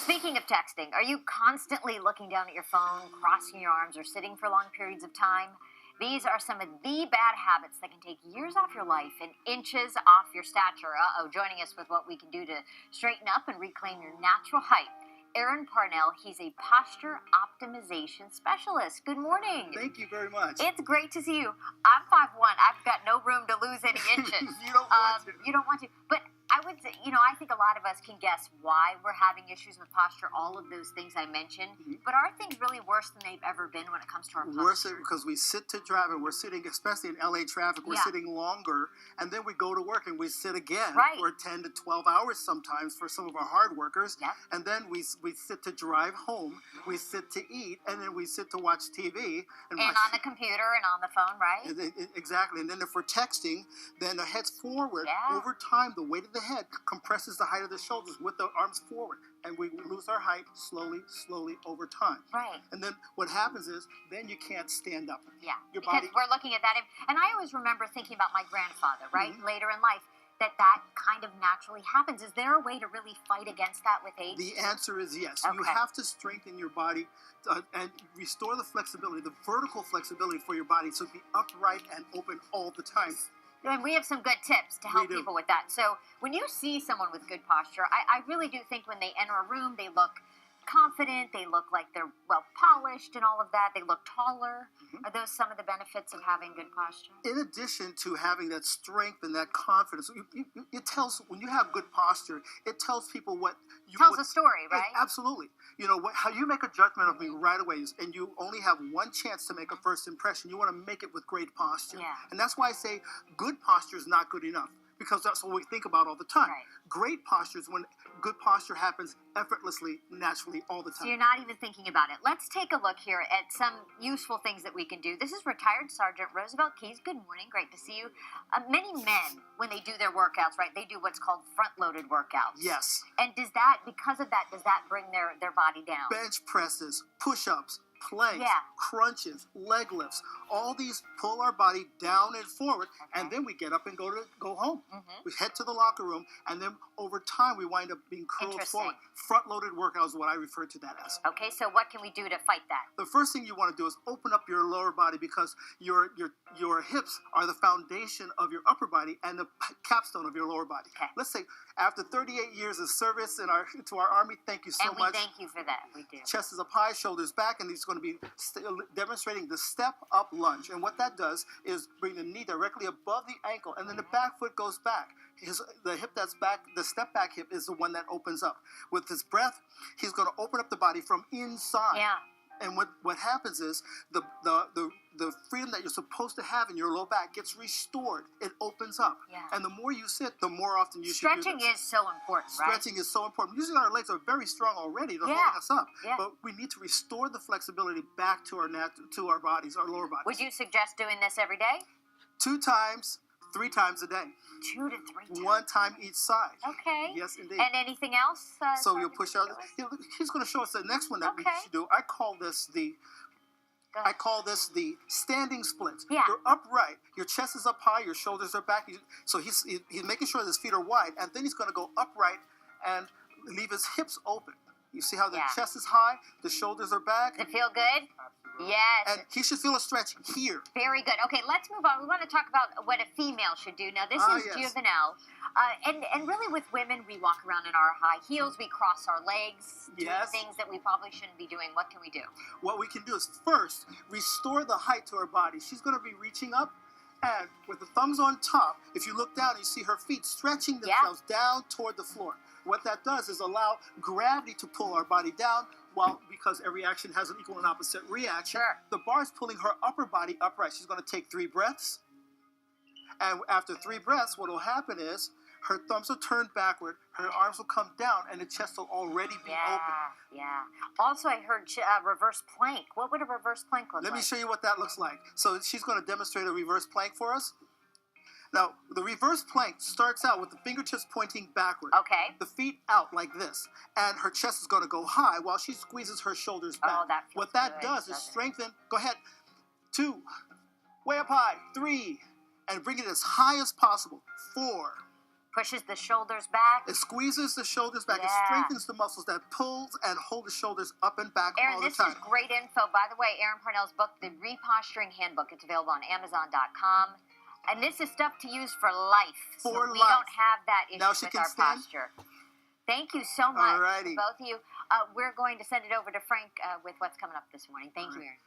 Speaking of texting, are you constantly looking down at your phone, crossing your arms, or sitting for long periods of time? These are some of the bad habits that can take years off your life and inches off your stature. Joining us with what we can do to straighten up and reclaim your natural height. Parnell, he's a posture optimization specialist. Good morning. Thank you very much. It's great to see you. I'm 5'1". I've got no room to lose any inches. You don't want to. You don't want to. But I would say, I think a lot of us can guess why we're having issues with posture, all of those things I mentioned. Mm-hmm. But are things really worse than they've ever been when it comes to our posture? Worse because we sit to drive and we're sitting, especially in LA traffic, we're sitting longer, and then we go to work and we sit again for 10 to 12 hours sometimes for some of our hard workers. Yep. And then we sit to drive home, we sit to eat, and then we sit to watch TV. And on the computer and on the phone, right? Exactly. And then if we're texting, then the head's forward. Over time, the weight of the head compresses the height of the shoulders with the arms forward, and we lose our height slowly over time. Right. And then what happens is, then you can't stand up. Yeah, because we're looking at that. And I always remember thinking about my grandfather, right, later in life, that kind of naturally happens. Is there a way to really fight against that with age? The answer is yes. Okay. You have to strengthen your body and restore the flexibility, the vertical flexibility for your body, so be upright and open all the time. And we have some good tips to help people with that. So when you see someone with good posture, I really do think when they enter a room, they look confident, they look like they're well polished and all of that, they look taller. Are those some of the benefits of having good posture? In addition to having that strength and that confidence, it tells, when you have good posture, it tells people what you... Tells a story, right? Absolutely. How you make a judgment of me right away and you only have one chance to make a first impression. You want to make it with great posture. Yeah. And that's why I say good posture is not good enough, because that's what we think about all the time. Right. Great posture is when good posture happens effortlessly, naturally, all the time. So you're not even thinking about it. Let's take a look here at some useful things that we can do. This is retired Sergeant Roosevelt Keys. Good morning. Great to see you. Many men, when they do their workouts, right, they do what's called front-loaded workouts. Yes. And does that bring their body down? Bench presses, push-ups, planks, crunches, leg lifts, all these pull our body down and forward, and then we get up and go home. We head to the locker room, and then over time we wind up being curled forward. Front-loaded workout is what I refer to that as. Okay, so what can we do to fight that? The first thing you want to do is open up your lower body, because your hips are the foundation of your upper body and the capstone of your lower body. Okay. Let's say after 38 years of service to our Army, thank you so much. And we thank you for that. We do. Chest is up high, shoulders back, and he's going to be demonstrating the step-up lunge. And what that does is bring the knee directly above the ankle, and then the back foot goes back. The hip that's back, the step-back hip, is the one that opens up. With his breath, he's going to open up the body from inside. Yeah. And what happens is the freedom that you're supposed to have in your low back gets restored. It opens up. Yeah. And the more you sit, the more often you should do this. Stretching is so important, right? Stretching is so important. Usually our legs are very strong already. They're holding us up. Yeah. But we need to restore the flexibility back to our bodies, our lower bodies. Would you suggest doing this every day? 2 times, 3 times a day. 2 to 3 times. 1 time each side. Okay. Yes, indeed. And anything else? So you'll push out. He's going to show us the next one that we should do. I call this the standing split. Yeah. You're upright. Your chest is up high. Your shoulders are back. So he's making sure that his feet are wide, and then he's going to go upright and leave his hips open. You see how the chest is high, the shoulders are back. Does it feel good? Yes. And he should feel a stretch here. Very good. Okay, let's move on. We want to talk about what a female should do. Now, this is juvenile. And really with women, we walk around in our high heels. We cross our legs. Do things that we probably shouldn't be doing. What can we do? What we can do is first restore the height to her body. She's going to be reaching up. And with the thumbs on top, if you look down, you see her feet stretching themselves down toward the floor. What that does is allow gravity to pull our body down, because every action has an equal and opposite reaction. Sure. The bar is pulling her upper body upright. She's going to take 3 breaths. And after 3 breaths, what will happen is her thumbs will turn backward, her arms will come down, and the chest will already be open. Yeah. Also, I heard reverse plank. What would a reverse plank look like? Let me show you what that looks like. So she's going to demonstrate a reverse plank for us. Now, the reverse plank starts out with the fingertips pointing backward. Okay. The feet out like this. And her chest is going to go high while she squeezes her shoulders back. Oh, that feels What that does is strengthen. Go ahead. 2. Way up high. 3. And bring it as high as possible. 4. Pushes the shoulders back. It squeezes the shoulders back. Yeah. It strengthens the muscles that pulls and hold the shoulders up and back Aaron, all the this time. is great info. By the way, Aaron Parnell's book, The Reposturing Handbook, it's available on Amazon.com. And this is stuff to use for life. So we don't have that issue with our posture. Thank you so much, both of you. We're going to send it over to Frank with what's coming up this morning. Thank you, Aaron.